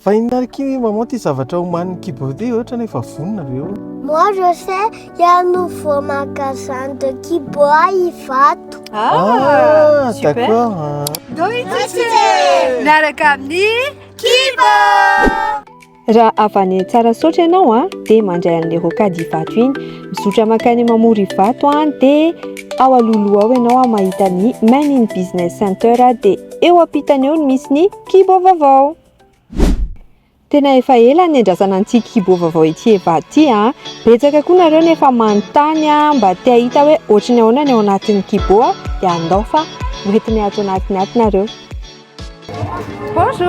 Fa inona maman ty zavatra homanin'ny kibo ty ohatra nefa vononareo. Moi je sais, il y a un nouveau magasin de kiboa Ivato. Ah, super. D'accord. Miaraka amin'ny kibo. Raha avy any Tsarasoatra ianao dia mandray an'ilay rocade Ivato iny, mizotra makany Mamory Ivato dia ao alohaloha ao ianao mahita ny Main in Business Center dia eo ampitany eo no misy ny kibo vaovao. Tena efa ela ny andrasana an'ity kibo vaovao ity Ivato ity betsaka koa nareo nefa manontany mba te hahita hoe ohatrany ahoana ny ao anatin'ny kibo dia andao fa hoentiny ato anatiny ato nareo. Bonjour.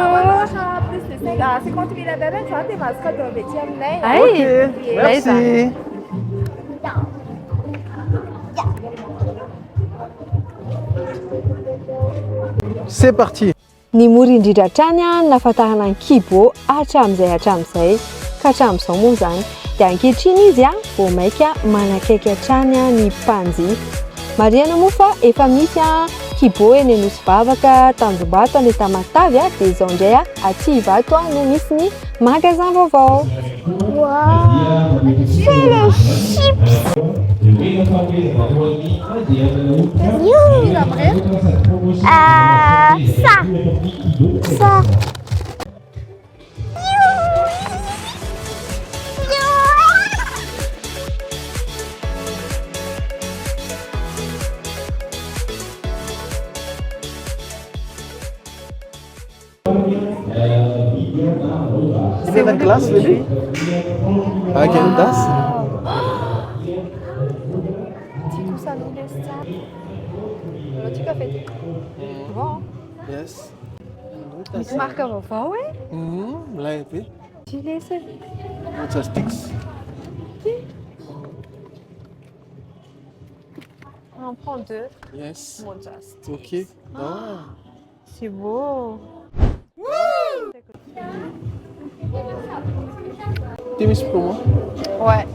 C'est 50 000 à bébé, ça, t'es mascotte au métier à mener. Ok, merci. C'est parti. Ny mora indrindra hatrany nahafantarana ny kibo hatramin'izay ka hatramin'izao moa zany dia ankehitriny izy vao maika manakaiky hatrany ny mpanjifa. Marihana moa fa efa misy kibo eny Anosivavaka, Tanjombato, any Tamatavy dia izao indray aty Ivato no misy ny magasin vaovao. Wow, c'est le chips. Ça. C'est la classe, lui. Ah, quelle tasse. Yes. Misy marka vaovao Là, et puis. Ça sticks. On en prend deux. Yes. Bon, just. Ok. Ah. C'est beau. Tu mis pour moi? Ouais.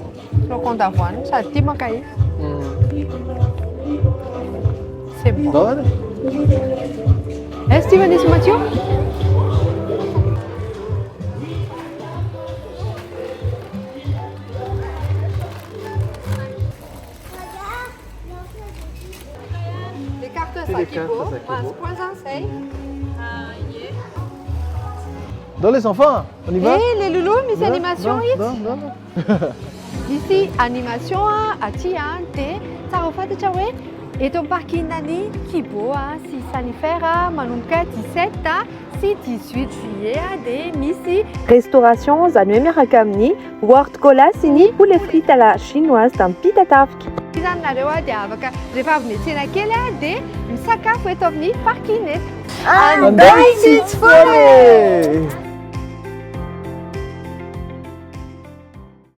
Flocon d'avoine, ça a petit macaï. C'est bon. Donne. Est-ce que tu veux des Mathieu? Les cartes à Kibo, point enseigne. Dans les enfants, on y va? Et les loulous, mis animation Non. Ici, animation à Tiante, ça refait de chouer. Et ton parking nani Kibo, si sanifère, manunka 17, si 18 juillet, des missi. Restauration zany hoe miaraka amin'ny World Cola sini poulet frites à la chinoise d'un Pitatavky. Izany nareo dia afaka rehefa avy miantsena kely dia misakafo eto amin'ny parking eto. Anday tsy tsy foly!